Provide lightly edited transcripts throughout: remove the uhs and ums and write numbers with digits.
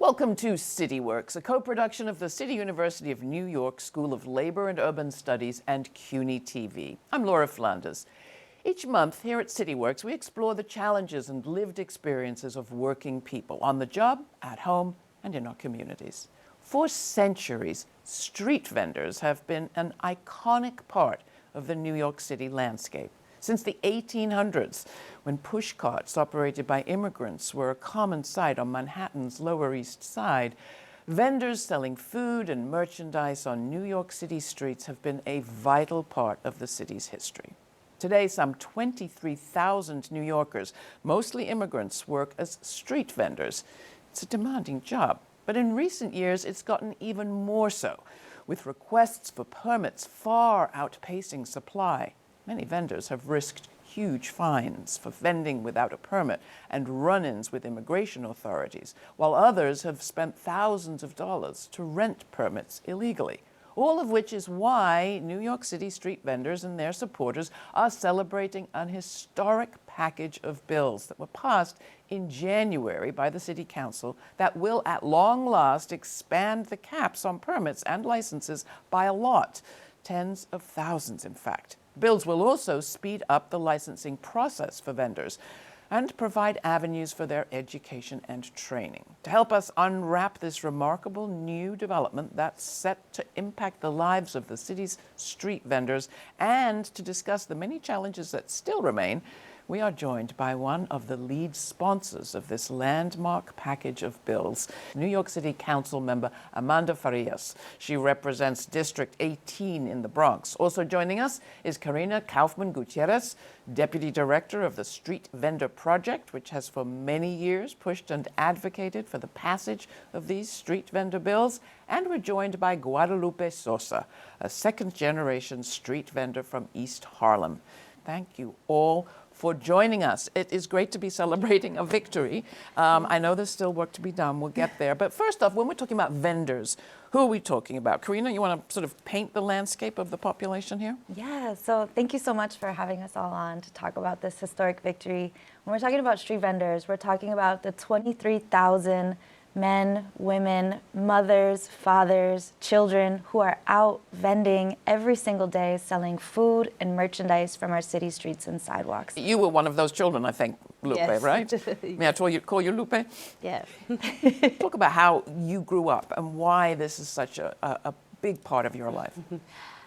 Welcome to CityWorks, a co-production of the City University of New York School of Labor and Urban Studies and CUNY TV. I'm Laura Flanders. Each month here at CityWorks, we explore the challenges and lived experiences of working people on the job, at home, and in our communities. For centuries, street vendors have been an iconic part of the New York City landscape. Since the 1800s, when push carts operated by immigrants were a common sight on Manhattan's Lower East Side, vendors selling food and merchandise on New York City streets have been a vital part of the city's history. Today, some 23,000 New Yorkers, mostly immigrants, work as street vendors. It's a demanding job, but in recent years, it's gotten even more so, with requests for permits far outpacing supply. Many vendors have risked huge fines for vending without a permit and run-ins with immigration authorities, while others have spent thousands of dollars to rent permits illegally. All of which is why New York City street vendors and their supporters are celebrating an historic package of bills that were passed in January by the City Council that will at long last expand the caps on permits and licenses by a lot, tens of thousands in fact. Bills will also speed up the licensing process for vendors and provide avenues for their education and training. To help us unwrap this remarkable new development that's set to impact the lives of the city's street vendors and to discuss the many challenges that still remain, we are joined by one of the lead sponsors of this landmark package of bills, New York City Council member Amanda Farías. She represents District 18 in the Bronx. Also joining us is Carina Kaufman-Gutierrez, Deputy Director of the Street Vendor Project, which has for many years pushed and advocated for the passage of these street vendor bills. And we're joined by Guadalupe Sosa, a second-generation street vendor from East Harlem. Thank you all for joining us. It is great to be celebrating a victory. I know there's still work to be done. We'll get there. But first off, when we're talking about vendors, who are we talking about? Carina, you want to sort of paint the landscape of the population here? Yeah, so thank you so much for having us all on to talk about this historic victory. When we're talking about street vendors, we're talking about the 23,000 men, women, mothers, fathers, children who are out vending every single day selling food and merchandise from our city streets and sidewalks. You were one of those children, I think, Lupe, yes. right? May I call you Lupe? Yes. Talk about how you grew up and why this is such a big part of your life.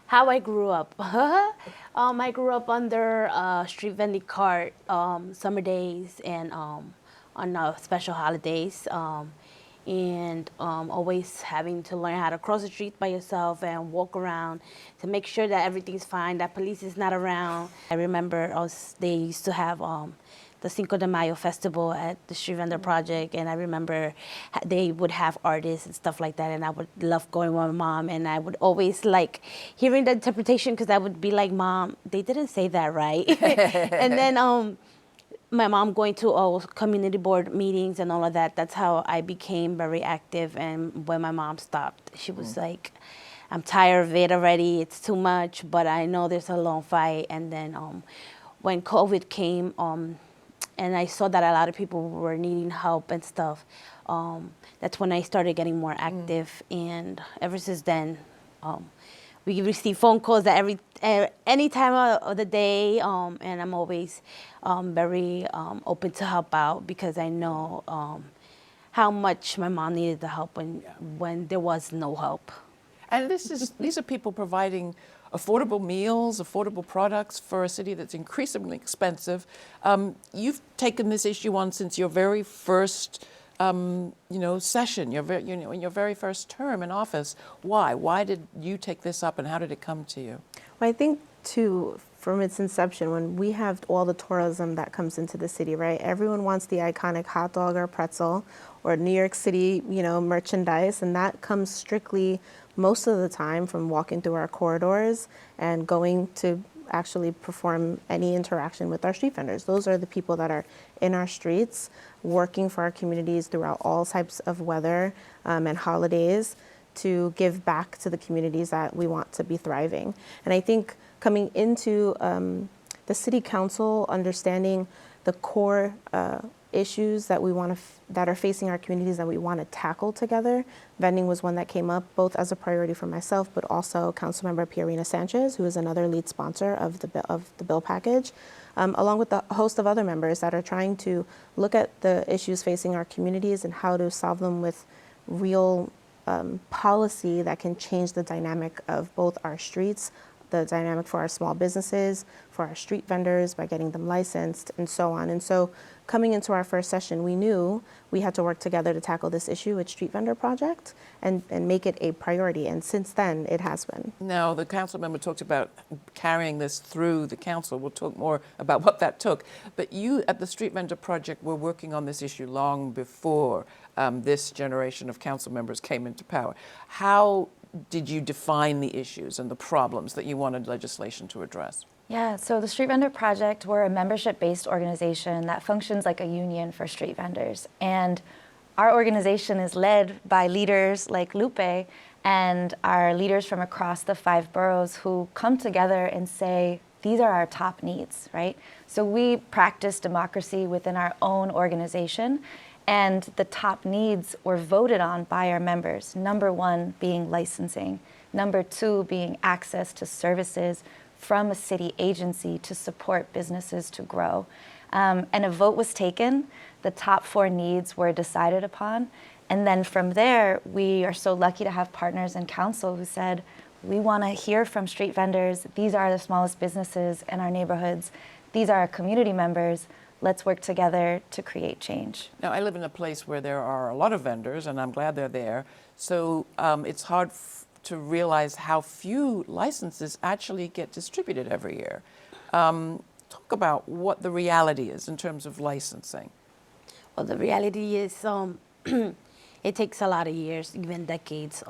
How I grew up. I grew up under a street vending cart summer days and on special holidays. And always having to learn how to cross the street by yourself and walk around to make sure that everything's fine, that police is not around. I remember they used to have the Cinco de Mayo festival at the Street Vendor Project, and I remember they would have artists and stuff like that, and I would love going with my mom, and I would always like hearing the interpretation because I would be like, Mom, they didn't say that right. And then my mom going to all community board meetings and all of that, that's how I became very active. And when my mom stopped, she was like, I'm tired of it already, it's too much, but I know there's a long fight. And then when COVID came, and I saw that a lot of people were needing help and stuff, that's when I started getting more active. And ever since then, we receive phone calls at any time of the day, and I'm always very open to help out because I know how much my mom needed the help when there was no help. And these are people providing affordable meals, affordable products for a city that's increasingly expensive. You've taken this issue on since your very first session, in your very first term in office. Why? Why did you take this up, and how did it come to you? Well, I think, too, from its inception, when we have all the tourism that comes into the city, right? Everyone wants the iconic hot dog or pretzel or New York City, merchandise, and that comes strictly most of the time from walking through our corridors and going to actually perform any interaction with our street vendors. Those are the people that are in our streets, working for our communities throughout all types of weather and holidays to give back to the communities that we want to be thriving. And I think coming into the city council, understanding the core issues that we want to that are facing our communities that we want to tackle together, vending was one that came up both as a priority for myself, but also Councilmember Carina Sanchez, who is another lead sponsor of the bill package, along with a host of other members that are trying to look at the issues facing our communities and how to solve them with real policy that can change the dynamic of both our streets, the dynamic for our small businesses, for our street vendors by getting them licensed, and so on. And so coming into our first session, we knew we had to work together to tackle this issue with Street Vendor Project and make it a priority. And since then, it has been. Now, the council member talked about carrying this through the council. We'll talk more about what that took. But you at the Street Vendor Project were working on this issue long before this generation of council members came into power. How did you define the issues and the problems that you wanted legislation to address? Yeah, so the Street Vendor Project, we're a membership-based organization that functions like a union for street vendors. And our organization is led by leaders like Lupe and our leaders from across the 5 boroughs who come together and say, these are our top needs, right? So we practice democracy within our own organization, and the top needs were voted on by our members. Number 1 being licensing. Number 2 being access to services from a city agency to support businesses to grow. And a vote was taken. The top 4 needs were decided upon. And then from there, we are so lucky to have partners in council who said, we want to hear from street vendors. These are the smallest businesses in our neighborhoods. These are our community members. Let's work together to create change. Now, I live in a place where there are a lot of vendors, and I'm glad they're there. So it's hard to realize how few licenses actually get distributed every year. Talk about what the reality is in terms of licensing. Well, the reality is it takes a lot of years, even decades.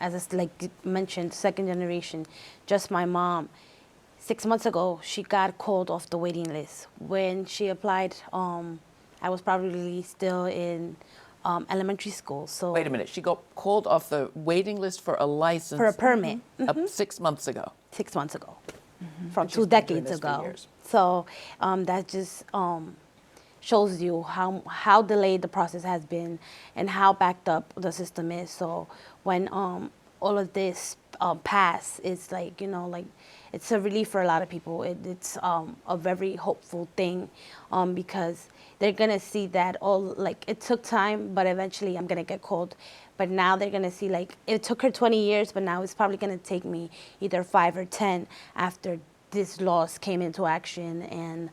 As it's like you mentioned, second generation, just my mom. 6 months ago, she got called off the waiting list. When she applied, I was probably still in elementary school. So Wait a minute, she got called off the waiting list for a license. for a permit. 6 months ago. 6 months ago, from She's 2 been doing decades this for ago. years. So that just shows you how delayed the process has been and how backed up the system is. So when all of this pass, it's like, like it's a relief for a lot of people. It's a very hopeful thing because they're gonna see that it took time, but eventually I'm gonna get called. But now they're gonna see it took her 20 years, but now it's probably gonna take me either 5 or 10 after this laws came into action, and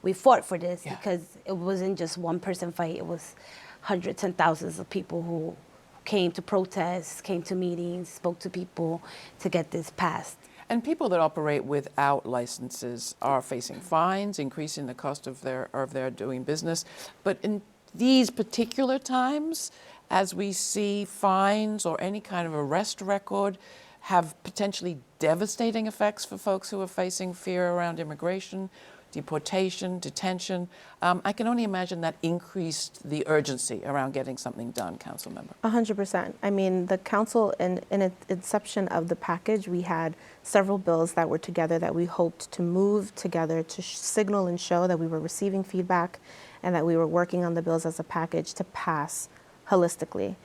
we fought for this because it wasn't just one person fight. It was hundreds and thousands of people who came to protests, came to meetings, spoke to people to get this passed. And people that operate without licenses are facing fines, increasing the cost of their doing business. But in these particular times, as we see fines or any kind of arrest record have potentially devastating effects for folks who are facing fear around immigration, deportation, detention. I can only imagine that increased the urgency around getting something done, council member. 100%. I mean, the council, in its inception of the package, we had several bills that were together that we hoped to move together to signal and show that we were receiving feedback and that we were working on the bills as a package to pass holistically.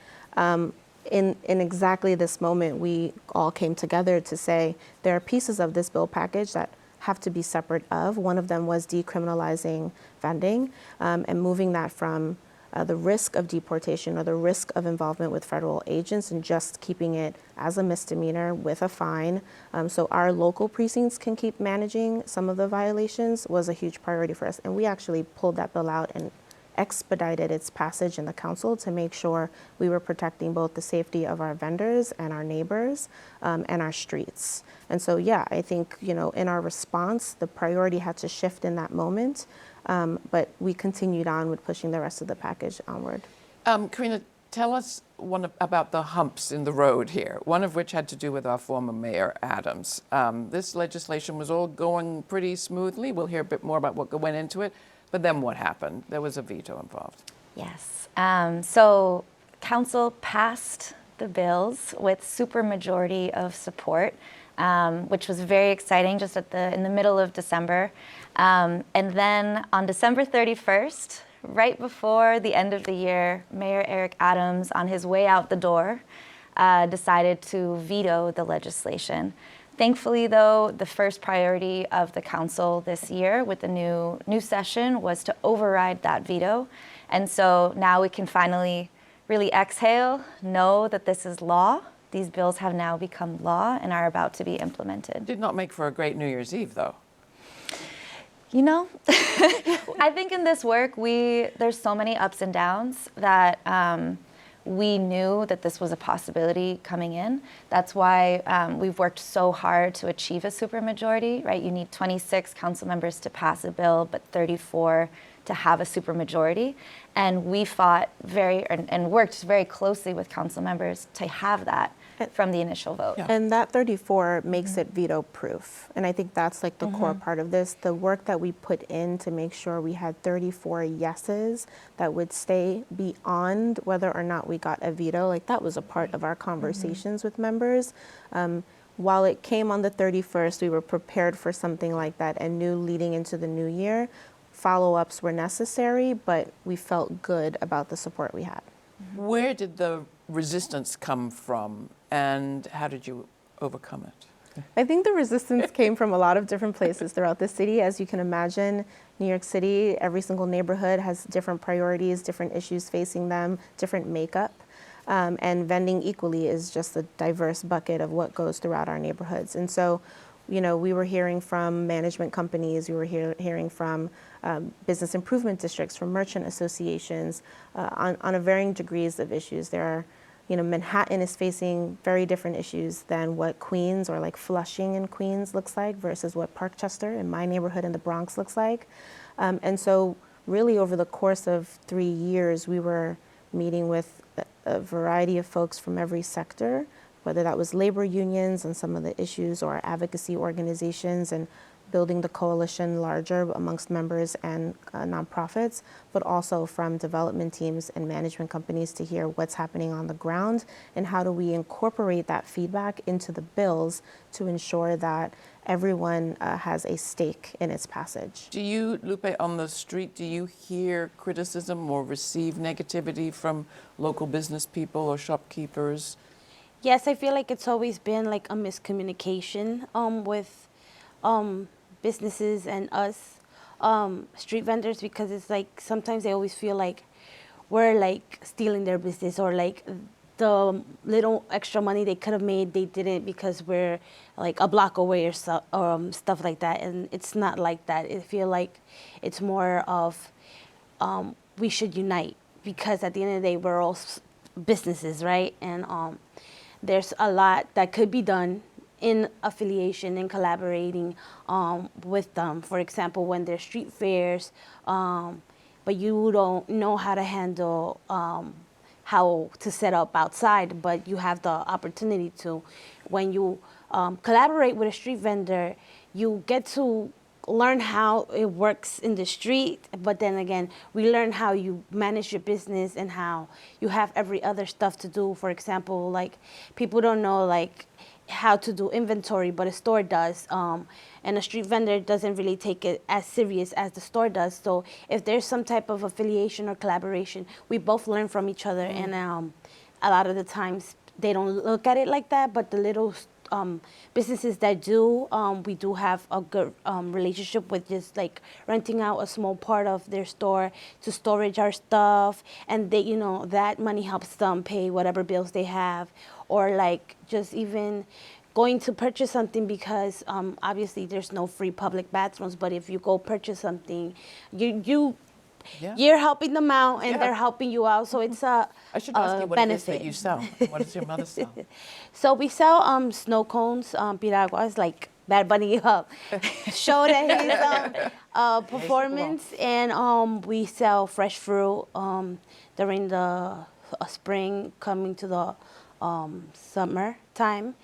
In exactly this moment, we all came together to say there are pieces of this bill package that have to be separate of. One of them was decriminalizing vending and moving that from the risk of deportation or the risk of involvement with federal agents and just keeping it as a misdemeanor with a fine. So our local precincts can keep managing some of the violations was a huge priority for us. And we actually pulled that bill out and expedited its passage in the council to make sure we were protecting both the safety of our vendors and our neighbors and our streets. And so, yeah, I think, in our response, the priority had to shift in that moment, but we continued on with pushing the rest of the package onward. Carina, tell us about the humps in the road here, one of which had to do with our former mayor, Adams. This legislation was all going pretty smoothly. We'll hear a bit more about what went into it. But then what happened? There was a veto involved. Yes. So council passed the bills with supermajority of support, which was very exciting just in the middle of December. And then on December 31st, right before the end of the year, Mayor Eric Adams, on his way out the door, decided to veto the legislation. Thankfully, though, the first priority of the council this year with the new session was to override that veto. And so now we can finally really exhale, know that this is law. These bills have now become law and are about to be implemented. Did not make for a great New Year's Eve, though. You know, I think in this work, there's so many ups and downs that we knew that this was a possibility coming in. That's why we've worked so hard to achieve a supermajority, right? You need 26 council members to pass a bill, but 34 to have a supermajority. And we fought and worked very closely with council members to have that from the initial vote. Yeah. And that 34 makes it veto proof. And I think that's like the core part of this. The work that we put in to make sure we had 34 yeses that would stay beyond whether or not we got a veto, like that was a part of our conversations with members. While it came on the 31st, we were prepared for something like that and knew leading into the new year, follow-ups were necessary, but we felt good about the support we had. Where did the resistance come from, and how did you overcome it? I think the resistance came from a lot of different places throughout the city. As you can imagine, New York City, every single neighborhood has different priorities, different issues facing them, different makeup. And vending equally is just a diverse bucket of what goes throughout our neighborhoods. And so, you know, we were hearing from management companies, we were hearing from business improvement districts, from merchant associations, on a varying degrees of issues. There are, you know, Manhattan is facing very different issues than what Queens or like Flushing in Queens looks like versus what Parkchester in my neighborhood in the Bronx looks like. And so really over the course of 3 years, we were meeting with a variety of folks from every sector, whether that was labor unions and some of the issues or advocacy organizations, and building the coalition larger amongst members and nonprofits, but also from development teams and management companies to hear what's happening on the ground and how do we incorporate that feedback into the bills to ensure that everyone has a stake in its passage. Do you, Lupe, on the street, do you hear criticism or receive negativity from local business people or shopkeepers? Yes, I feel like it's always been like a miscommunication with businesses and us street vendors, because it's like sometimes they always feel like we're like stealing their business, or like the little extra money they could have made, they didn't because we're like a block away or stuff like that. And it's not like that. I feel like it's more of we should unite, because at the end of the day, we're all businesses, right? And there's a lot that could be done in affiliation and collaborating with them. For example, when there's street fairs, but you don't know how to handle how to set up outside, but you have the opportunity to. When you collaborate with a street vendor, you get to learn how it works in the street, but then again, we learn how you manage your business and how you have every other stuff to do. For example, like people don't know like how to do inventory, but a store does, and a street vendor doesn't really take it as serious as the store does. So if there's some type of affiliation or collaboration, we both learn from each other. And a lot of the times they don't look at it like that, but the little businesses that do, we do have a good relationship with just like renting out a small part of their store to storage our stuff, and they, you know, that money helps them pay whatever bills they have, or like just even going to purchase something, because obviously there's no free public bathrooms, but if you go purchase something, you're helping them out, and they're helping you out. So it's a I should ask you what benefit. it is that you sell. What does your mother sell? So we sell snow cones, piraguas, like Bad Bunny showed at his performance, and we sell fresh fruit during the spring, coming to the summer time.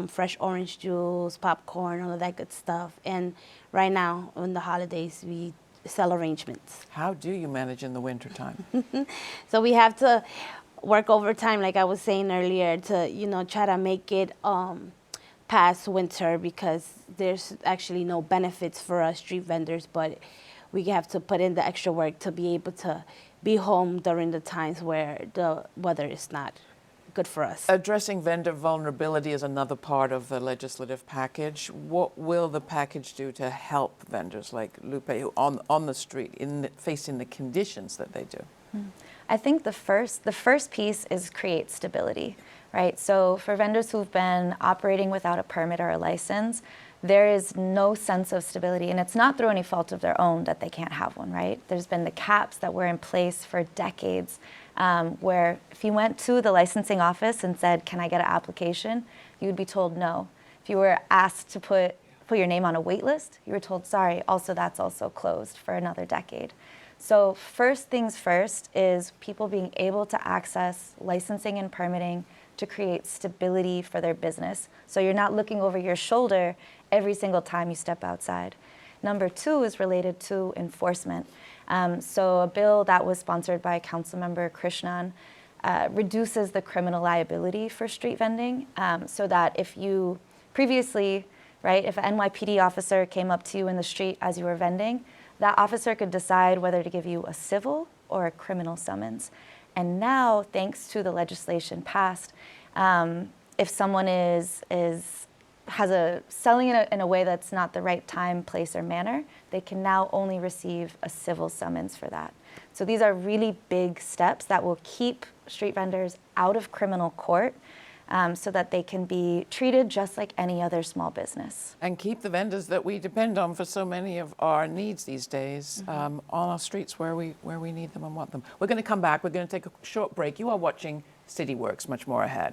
Fresh orange juice, popcorn, all of that good stuff. And right now, in the holidays, we sell arrangements. How do you manage in the wintertime? So we have to work overtime, like I was saying earlier, to, you know, try to make it past winter, because there's actually no benefits for us street vendors, but we have to put in the extra work to be able to be home during the times where the weather is not good for us. Addressing vendor vulnerability is another part of the legislative package. What will the package do to help vendors like Lupe who on the street facing the conditions that they do? I think the first piece is create stability, right? So for vendors who've been operating without a permit or a license, there is no sense of stability, and it's not through any fault of their own that they can't have one, right? There's been the caps that were in place for decades, where if you went to the licensing office and said, "Can I get an application?" you would be told no. If you were asked to put your name on a wait list, you were told, "Sorry, also that's also closed for another decade." So first things first is people being able to access licensing and permitting to create stability for their business. So you're not looking over your shoulder every single time you step outside. Number two is related to enforcement. So a bill that was sponsored by Councilmember Krishnan reduces the criminal liability for street vending, so that if you previously, right, if an NYPD officer came up to you in the street as you were vending, that officer could decide whether to give you a civil or a criminal summons. And now, thanks to the legislation passed, if someone selling in a way that's not the right time, place, or manner, they can now only receive a civil summons for that. So these are really big steps that will keep street vendors out of criminal court, so that they can be treated just like any other small business. And keep the vendors that we depend on for so many of our needs these days on our streets where we need them and want them. We're going to come back. We're going to take a short break. You are watching CityWorks. Much more ahead.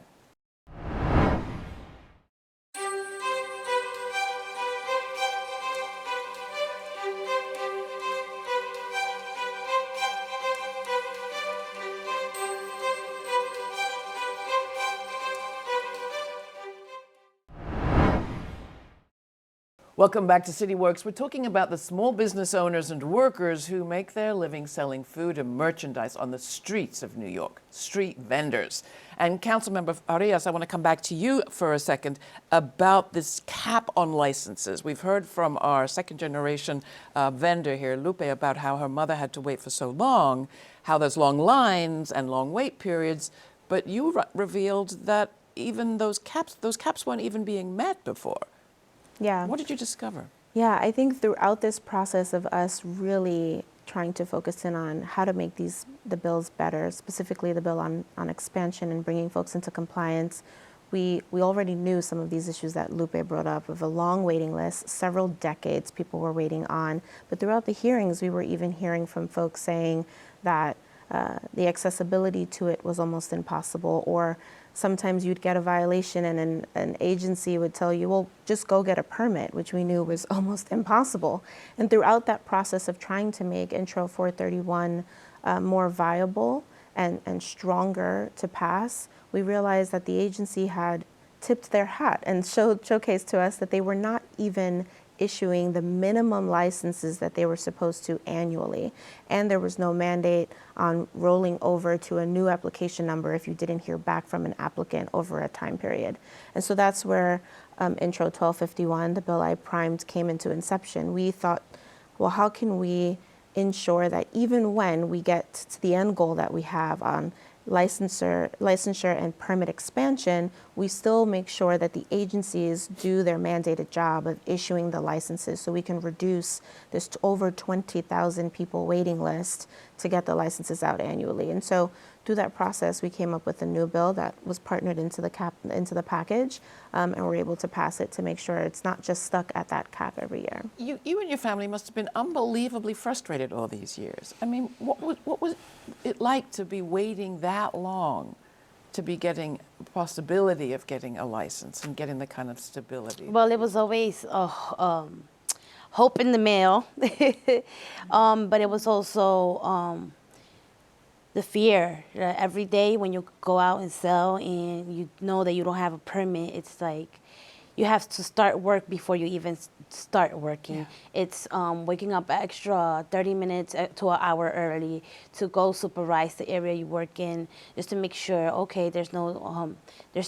Welcome back to CityWorks. We're talking about the small business owners and workers who make their living selling food and merchandise on the streets of New York, street vendors. And Councilmember Farías, I want to come back to you for a second about this cap on licenses. We've heard from our second generation vendor here, Lupe, about how her mother had to wait for so long, how there's long lines and long wait periods, but you revealed that even those caps weren't even being met before. Yeah. What did you discover? Yeah, I think throughout this process of us really trying to focus in on how to make the bills better, specifically the bill on expansion and bringing folks into compliance, we already knew some of these issues that Lupe brought up of a long waiting list, several decades people were waiting on. But throughout the hearings, we were even hearing from folks saying that the accessibility to it was almost impossible, or sometimes you'd get a violation and an agency would tell you, well, just go get a permit, which we knew was almost impossible. And throughout that process of trying to make Intro 431 more viable and stronger to pass, we realized that the agency had tipped their hat and showcased to us that they were not even issuing the minimum licenses that they were supposed to annually. And there was no mandate on rolling over to a new application number if you didn't hear back from an applicant over a time period. And so that's where Intro 1251, the bill I primed, came into inception. We thought, well, how can we ensure that even when we get to the end goal that we have on licensure and permit expansion, we still make sure that the agencies do their mandated job of issuing the licenses, so we can reduce this to over 20,000 people waiting list to get the licenses out annually. And so through that process, we came up with a new bill that was partnered into the package, and we're able to pass it to make sure it's not just stuck at that cap every year. You and your family must have been unbelievably frustrated all these years. I mean, what was it like to be waiting that long to be getting a possibility of getting a license and getting the kind of stability? Well, it was always hope in the mail, but it was also the fear. Every day when you go out and sell and you know that you don't have a permit, it's like you have to start work before you even start working. Yeah. It's waking up extra 30 minutes to an hour early to go supervise the area you work in, just to make sure, okay, there's no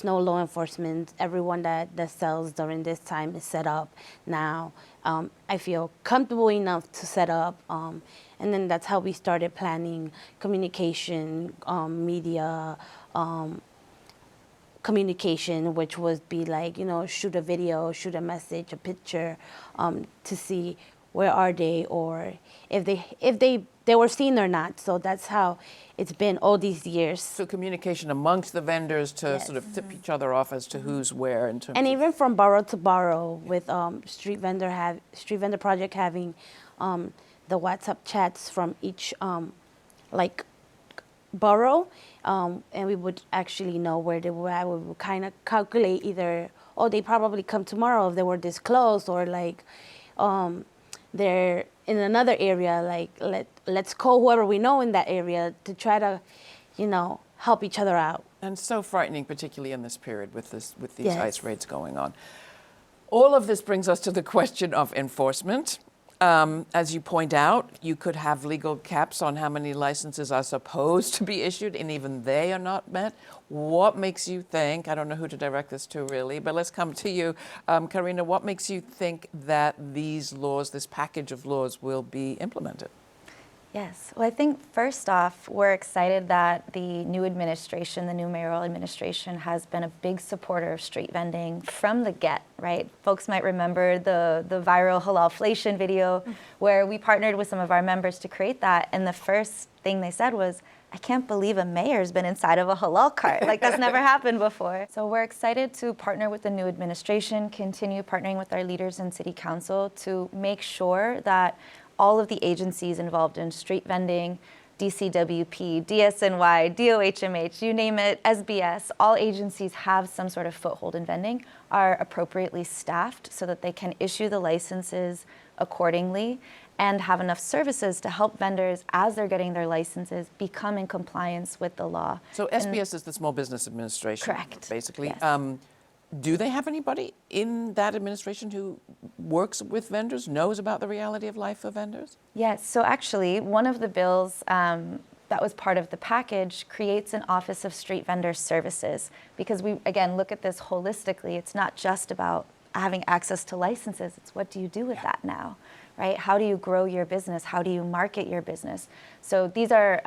law enforcement. Everyone that sells during this time is set up now. I feel comfortable enough to set up. And then that's how we started planning communication, media, communication, which would be like, shoot a video, shoot a message, a picture, to see where are they, or if they were seen or not. So that's how it's been all these years. So communication amongst the vendors to sort of tip each other off as to who's where in terms And of... even from borough to borough, with street vendor project having the WhatsApp chats from each like borough, and we would actually know where they were at. We would kind of calculate either, oh, they probably come tomorrow if they were this close, or like they're in another area, like let's call whoever we know in that area to try to, help each other out. And so frightening, particularly in this period with these Yes. ICE raids going on. All of this brings us to the question of enforcement. As you point out, you could have legal caps on how many licenses are supposed to be issued, and even they are not met. What makes you think, I don't know who to direct this to really, but let's come to you. Carina, what makes you think that these laws, this package of laws, will be implemented? Yes. Well, I think first off, we're excited that the new administration, the new mayoral administration, has been a big supporter of street vending from the get, right? Folks might remember the viral halalflation video where we partnered with some of our members to create that. And the first thing they said was, I can't believe a mayor's been inside of a halal cart. Like, that's never happened before. So we're excited to partner with the new administration, continue partnering with our leaders in city council to make sure that all of the agencies involved in street vending, DCWP, DSNY, DOHMH, you name it, SBS, all agencies have some sort of foothold in vending, are appropriately staffed so that they can issue the licenses accordingly and have enough services to help vendors, as they're getting their licenses, become in compliance with the law. So SBS is the Small Business Administration, Correct. basically. Yes. Do they have anybody in that administration who works with vendors, knows about the reality of life for vendors? Yes, so actually, one of the bills that was part of the package creates an Office of Street Vendor Services, because we, again, look at this holistically. It's not just about having access to licenses, it's what do you do with that now, right? How do you grow your business? How do you market your business? So these are,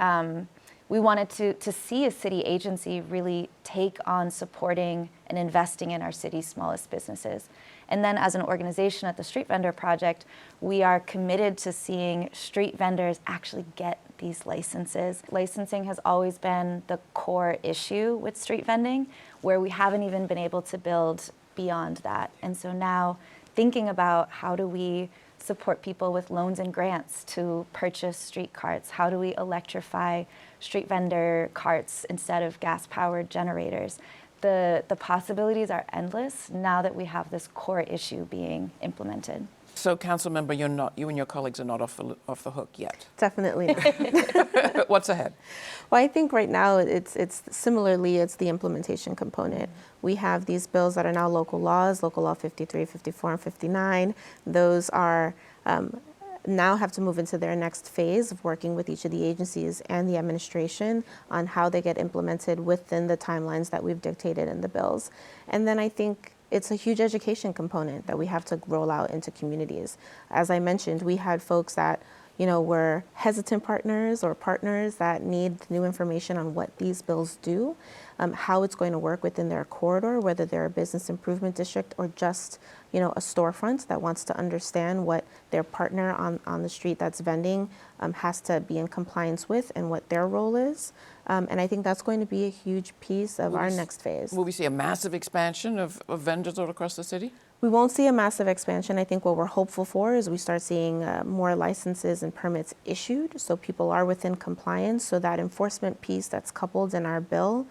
we wanted to see a city agency really take on supporting and investing in our city's smallest businesses. And then as an organization at the Street Vendor Project, we are committed to seeing street vendors actually get these licenses. Licensing has always been the core issue with street vending, where we haven't even been able to build beyond that. And so now thinking about how do we support people with loans and grants to purchase street carts? How do we electrify street vendor carts instead of gas-powered generators? The possibilities are endless now that we have this core issue being implemented. So, Council Member, you and your colleagues are not off the hook yet. Definitely not. What's ahead? Well, I think right now it's similarly, it's the implementation component. We have these bills that are now local laws, Local Law 53, 54, and 59. Those are now have to move into their next phase of working with each of the agencies and the administration on how they get implemented within the timelines that we've dictated in the bills. And then I think it's a huge education component that we have to roll out into communities. As I mentioned, we had folks that were hesitant partners or partners that need new information on what these bills do, how it's going to work within their corridor, whether they're a business improvement district or just a storefront that wants to understand what their partner on the street that's vending has to be in compliance with and what their role is. And I think that's going to be a huge piece of our next phase. Will we see a massive expansion of vendors all across the city? We won't see a massive expansion. I think what we're hopeful for is we start seeing more licenses and permits issued, so people are within compliance, so that enforcement piece that's coupled in our bill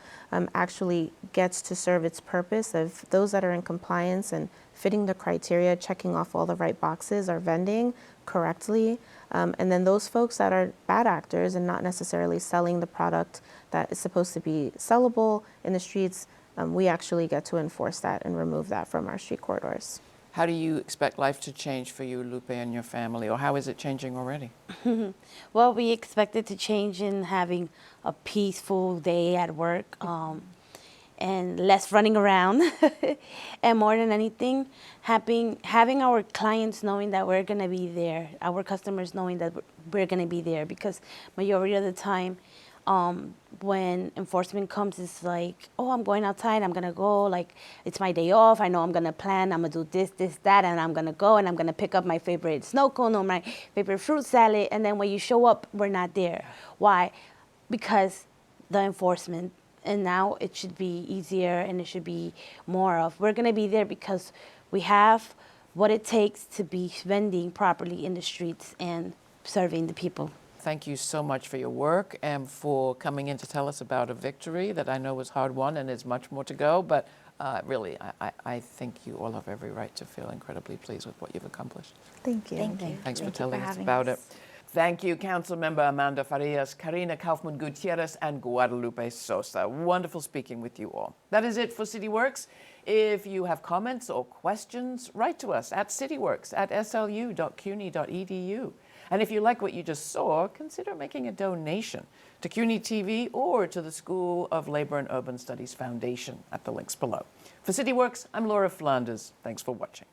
actually gets to serve its purpose of those that are in compliance and fitting the criteria, checking off all the right boxes, are vending correctly. And then those folks that are bad actors and not necessarily selling the product that is supposed to be sellable in the streets, we actually get to enforce that and remove that from our street corridors. How do you expect life to change for you, Lupe, and your family, or how is it changing already? Well, we expect it to change in having a peaceful day at work, and less running around. And more than anything, having our clients knowing that we're going to be there, our customers knowing that we're going to be there, because majority of the time, when enforcement comes, it's like, oh, I'm going outside, I'm going to go, like, it's my day off, I know I'm going to plan, I'm going to do this, that, and I'm going to go, and I'm going to pick up my favorite snow cone or my favorite fruit salad, and then when you show up, we're not there. Why? Because the enforcement. And now it should be easier, and it should be more of, we're going to be there because we have what it takes to be vending properly in the streets and serving the people. Thank you so much for your work and for coming in to tell us about a victory that I know was hard won and is much more to go. But really, I think you all have every right to feel incredibly pleased with what you've accomplished. Thank you. Thank you. Thanks for Thank you telling us having about us. it. Thank you, Councilmember Amanda Farías, Carina Kaufman-Gutierrez, and Guadalupe Sosa. Wonderful speaking with you all. That is it for CityWorks. If you have comments or questions, write to us at cityworks@slu.cuny.edu. And if you like what you just saw, consider making a donation to CUNY TV or to the School of Labor and Urban Studies Foundation at the links below. For CityWorks, I'm Laura Flanders. Thanks for watching.